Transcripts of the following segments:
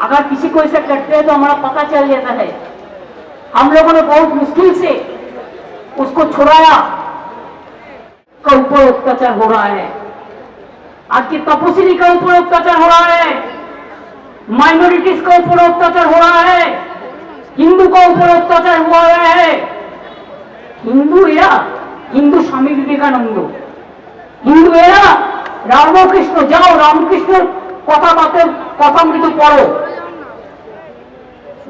अगर किसी को ऐसे करते हैं तो हमारा पता चल जाता है। हम लोगों ने बहुत मुश्किल से उसको छुड़ाया। का ऊपर अत्याचार हो रहा है, आज की तपस्वी का ऊपर अत्याचार हो रहा है, माइनॉरिटीज का ऊपर अत्याचार हो रहा है, हिंदू का ऊपर अत्याचार हुआ है। हिंदू एरा, हिंदू स्वामी विवेकानंद, हिंदू एरा रामकृष्ण, जाओ रामकृष्ण কথামৃত পড়ো।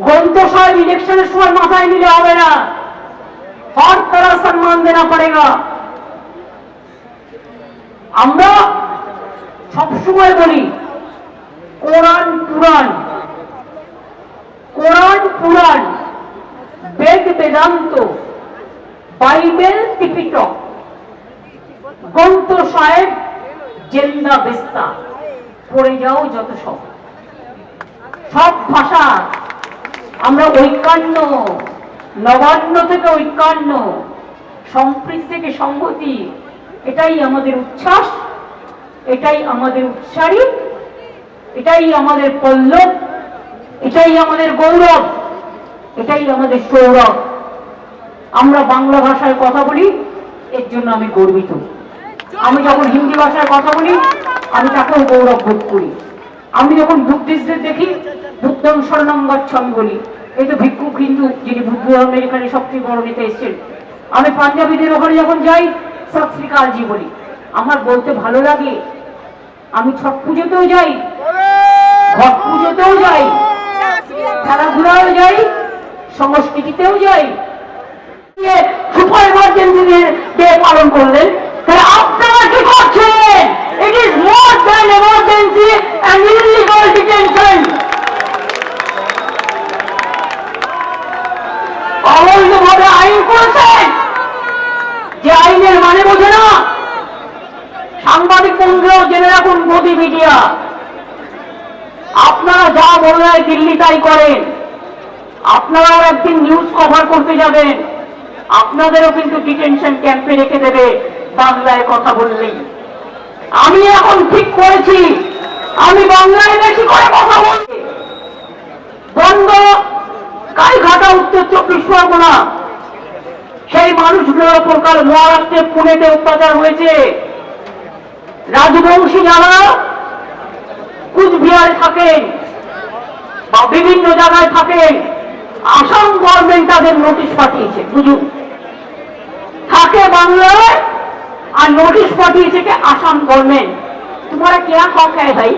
ग्रंथ साहब इलेक्शन समय माथाয় নিলে হবে না, हर तरह सम्मान देना पड़ेगा। আমরা সবসময় বলি কোরআন পুরাণ, কোরআন পুরাণ, বেদ বেদান্ত, বাইবেল ত্রিপিটক, গ্রন্থ সাহেব জেন্দা বেস্তা পড়ে যাও যত সব সব ভাষা। আমরা ঐক্যান্য, নবান্ন থেকে ঐক্যান্য, সম্প্রীতি থেকে সংহতি, এটাই আমাদের উচ্ছ্বাস, এটাই আমাদের উৎসারী, এটাই আমাদের পল্লব, এটাই আমাদের গৌরব, এটাই আমাদের সৌরভ। আমরা বাংলা ভাষায় কথা বলি, এর জন্য আমি গর্বিত। আমি যখন হিন্দি ভাষায় কথা বলি আমি তাকেও গৌরব বোধ করি। আমি যখন বুদ্ধিস্টদের দেখি বুদ্ধং শরণং গচ্ছামি বলি। এই তো ভিক্ষুক হিন্দু যিনি বুদ্ধ ধর্মের এখানে সবচেয়ে বড় নেতা এসেছেন। আমি পাঞ্জাবিদের ওখানে যখন যাই সত শ্রী কালজি বলি। আমার বলতে ভালো লাগে। আমি ছট পুজোতেও যাই, ঘট পুজোতেও যাই, খেলাধুলাও যাই, সংস্কৃতিতেও যাই। সুপার এমার্জেন্সি ডে পালন করলেন, তাহলে আপনারা কি করছেন? It is more than emergency and illegal detention. অবৈধভাবে আইন করেছেন, যে আইনের মানে বোঝে না। সাংবাদিক বন্ধুরাও জেনে রাখুন, মোদি মিডিয়া, আপনারা যা বললেন দিল্লি তাই করেন। আপনারাও একদিন নিউজ কভার করতে যাবেন, আপনাদেরও কিন্তু ডিটেনশন ক্যাম্পে রেখে দেবে বাংলায় কথা বললেই। আমি এখন ঠিক করেছি আমি বাংলায় বেশি করে কথা বলছি। বন্ধ গাইঘাটা, উত্তর 24 পরগনা, সেই মানুষগুলোর ওপর কাল মহারাষ্ট্রে পুনেতে অত্যাচার হয়েছে। রাজবংশী যারা কুচবিহারে থাকেন বা বিভিন্ন জায়গায় থাকেন, আসাম গভর্নমেন্ট তাদের নোটিশ পাঠিয়েছে। বুঝুন, থাকে বাংলায় আর নোটিশ পাঠিয়েছে কে আসাম गवर्नमेंट। तुम्हारा क्या हक है भाई?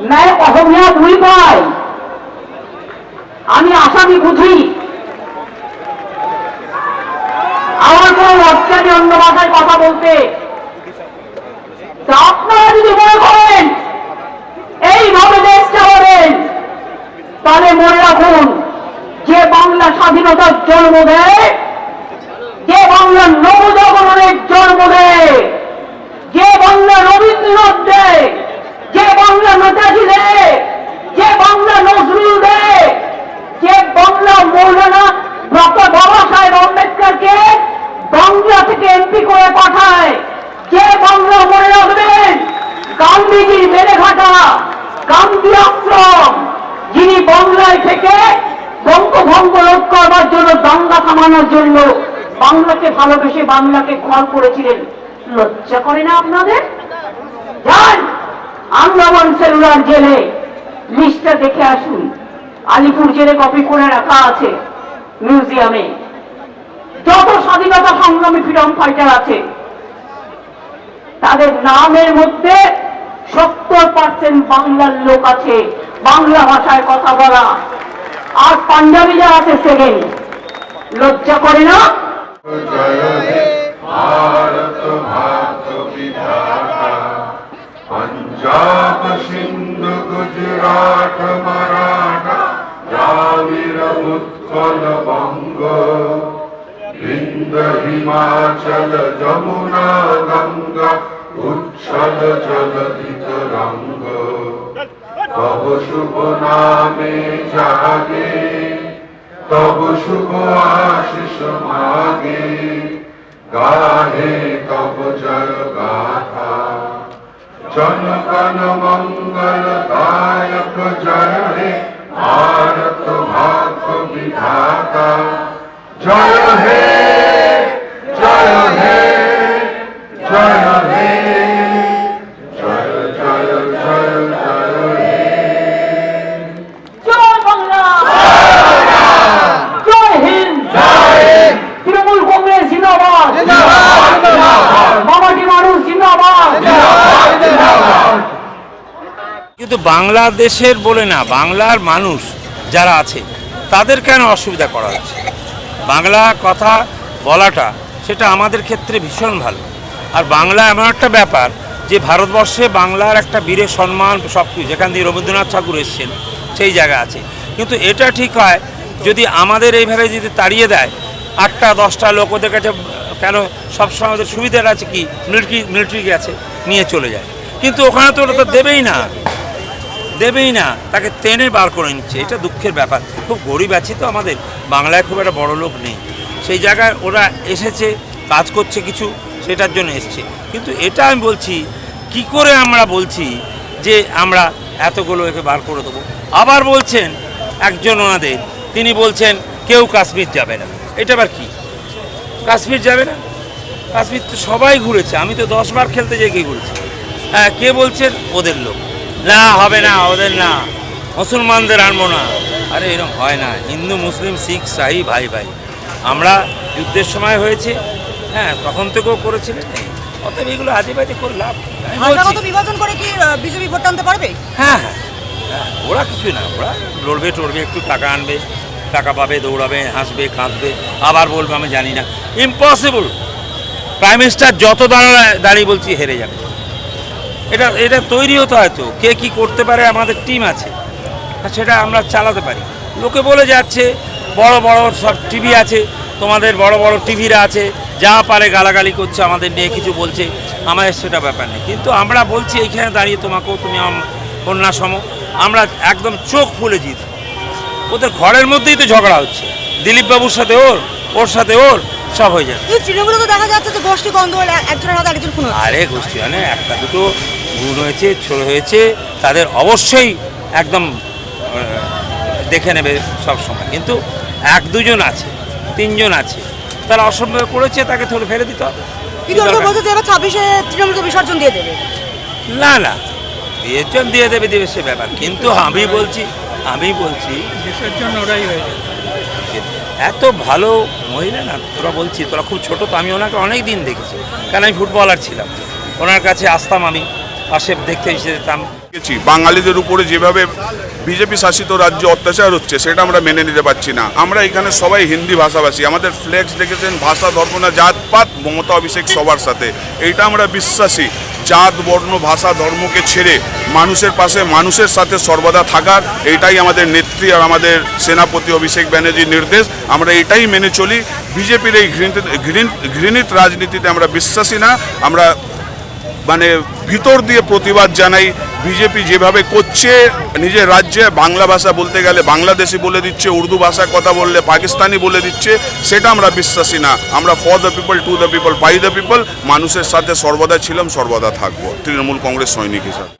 मैं অসমীয়া ভুল পাই, আমি আসামি বুঝি। আমার কোনো লজ্জা নেই অন্য ভাষায় কথা বলতে। আপনারা যদি মনে করেন এইভাবে দেশ চালাবেন, তাহলে মনে রাখুন, যে বাংলা স্বাধীনতার জন্ম দেয়, যে বাংলা নবজাগরণের জন্ম দেয়, যে বাংলা রবীন্দ্রনাথ দেয়, যে বাংলা নেতাজি দেয়, যে বাংলা নজরুল দেয়, যে বাংলা মৌলানা ডক্টর বাবা সাহেব আম্বেদকরকে বাংলা থেকে এমপি করে পাঠায়, যে বাংলা মনে রাখবেন গান্ধীজির বেলেঘাটা গান্ধী আশ্রম, যিনি বাংলায় থেকে বঙ্গভঙ্গ রোধ করবার জন্য, দাঙ্গা থামানোর জন্য বাংলাকে ভালোবেসে বাংলাকে ঘর করেছিলেন। লজ্জা করে না আপনাদের? যান আন্দামান সেলুলার জেলে, লিস্টটা দেখে আসুন। আলিপুর জেলে কপি করে রাখা আছে মিউজিয়ামে। যত স্বাধীনতা সংগ্রামী ফ্রিডম ফাইটার আছে তাদের নামের মধ্যে 70% বাংলার লোক আছে, বাংলা ভাষায় কথা বলা। আর পাঞ্জাবি যারা আছে সেকেন্ড। লজ্জা করে না? भारत भात विधाता पंजाब सिंध गुजरात मराठा द्राविड़ उत्कल बंग विंध्य हिमाचल जमुना गंगा उच्छल जलधि तरंग तब शुभ नामे जागे तब शुभ आशीष मागे गाहे तब जय गाथा जनगण मंगलदायक जय हे भारत भाग्य विधाता जय हे जय हे जय हे जय जय जय जय हे জয় বাংলা, জয় হিন্দ, তৃণমূল কংগ্রেস জিন্দাবাদ, মামাটি মানুষ জিন্দাবাদ। কিন্তু বাংলাদেশের বলে না, বাংলার মানুষ যারা আছে তাদের কেন অসুবিধা করা হচ্ছে? বাংলা কথা বলাটা সেটা আমাদের ক্ষেত্রে ভীষণ ভালো। আর বাংলা এমন একটা ব্যাপার যে ভারতবর্ষে বাংলার একটা বীরের সম্মান সব কিছু, যেখান দিয়ে রবীন্দ্রনাথ ঠাকুর এসেছেন সেই জায়গা আছে। কিন্তু এটা ঠিক হয় যদি আমাদের এইভাবে যদি তাড়িয়ে দেয় 8টা 10টা লোক ওদের কাছে, কেন সবসময় ওদের সুবিধাটা আছে কি মিলিটারি গেছে নিয়ে চলে যায়, কিন্তু ওখানে তো ওরা তো দেবেই না, তাকে টেনে বার করে নিচ্ছে। এটা দুঃখের ব্যাপার। খুব গরিব আছি তো, আমাদের বাংলায় খুব একটা বড় লোক নেই, সেই জায়গায় ওরা এসেছে কাজ করছে কিছু, সেটার জন্য এসছে। কিন্তু এটা আমি বলছি, কি করে আমরা বলছি যে আমরা এতগুলো একে বার করে দেবো? আবার বলছেন একজন ওনাদের, তিনি বলছেন কেউ কাশ্মীর যাবে না। এটা আবার কি? কাশ্মীর যাবে না? কাশ্মীর তো সবাই ঘুরেছে, আমি তো 10 বার খেলতে যেয়ে গিয়ে ঘুরেছি। হ্যাঁ, কে বলছেন? ওদের লোক। না, হবে না, ওদের না, মুসলমানদের আনবো না। আরে এরকম হয় না, হিন্দু মুসলিম শিখ সাহি ভাই ভাই। আমরা যুদ্ধের সময় হয়েছে, হ্যাঁ তখন থেকেও করেছিলেন, অতএব এগুলো আজে বাজে করে লাভ নেই। আমি বলছি, ভাষাগত বিভাজন করে কি বিজেপি ভোট টানতে পারবে? হ্যাঁ হ্যাঁ হ্যাঁ, ওরা কিছু না, ওরা লড়বে টড়বে, একটু টাকা আনবে, টাকা পাবে, দৌড়াবে, হাসবে, কাঁদবে, আবার বলবে আমি জানি না। ইম্পসিবল। প্রাইম মিনিস্টার যত দাঁড়িয়ে বলছি হেরে যাবে। এটা তৈরি হতে হয়তো কে কি করতে পারে, আমাদের টিম আছে, সেটা আমরা চালাতে পারি। লোকে বলে যাচ্ছে বড় বড় সব টিভি আছে, তোমাদের বড় বড় টিভিরা আছে, যা পারে গালাগালি করছে, আমাদের নিয়ে কিছু বলছে, আমাদের সেটা ব্যাপার নেই। কিন্তু আমরা বলছি এইখানে দাঁড়িয়ে তোমাকেও, তুমি কন্যা সম, আমরা একদম চোখ খুলে জিত। ওদের ঘরের মধ্যেই তো ঝগড়া হচ্ছে, দিলীপ বাবুর সাথে ওর সাথে ওর, সব হয়ে যাচ্ছে। এই তৃণমূলে তো দেখা যাচ্ছে যে গোষ্ঠী গন্ডগোল, একজনের হাতে আরেকজন খুন হচ্ছে। আরে গোষ্ঠী মানে একটা দুটো ভুল হয়েছে, ছোট হয়েছে, তাদের অবশ্যই একদম দেখে নেবে সব সময়। কিন্তু 1-2 আছে, 3 আছে, তারা অসম্ভব করেছে, তাকে থরে ফেলে দিতে হবে। কিন্তু ওরা বলছে যে এবার 26-এ তৃণমূলকে বিসর্জন দিয়ে দেবে। না বিসর্জন দিয়ে দেবে সে ব্যাপার, কিন্তু আমি বলছি বিসর্জন ওরাই হয়ে যাবে। এত ভালো মহিলা না, তোরা বলছি তোরা খুব ছোট তো, আমি ওনাকে অনেক দিন দেখেছি, কারণ আমি ফুটবলার ছিলাম, ওনার কাছে আসতাম, আমি পাশে দেখতে এসে যেতাম। বাঙালিদের উপরে যেভাবে বিজেপি শাসিত রাজ্যে অত্যাচার হচ্ছে সেটা আমরা মেনে নিতে পারছি না। আমরা এখানে সবাই হিন্দি ভাষাভাষী, আমাদের ফ্লেক্স দেখেছেন ভাষা ধর্ম না জাতপাত, মমতা অভিষেক সবার সাথে, এইটা আমরা বিশ্বাসী। জাত বর্ণ ভাষা ধর্মকে ছেড়ে মানুষের পাশে মানুষের সাথে সর্বদা থাকার, এইটাই আমাদের নেত্রী আর আমাদের সেনাপতি অভিষেক ব্যানার্জির নির্দেশ। আমরা এটাই মেনে চলি। বিজেপির এই ঘৃণিত রাজনীতিতে আমরা বিশ্বাসী না। আমরা মানে ভিতর দিয়ে প্রতিবাদ জানাই। বিজেপি যেভাবে করছে নিজের রাজ্যে বাংলা ভাষা বলতে গেলে বাংলাদেশি বলে দিচ্ছে, উর্দু ভাষায় কথা বললে পাকিস্তানি বলে দিচ্ছে, সেটা আমরা বিশ্বাসী না। আমরা for the people, to the people, by the people, মানুষের সাথে সর্বদা ছিলাম, সর্বদা থাকবো তৃণমূল কংগ্রেস সৈনিক হিসাবে।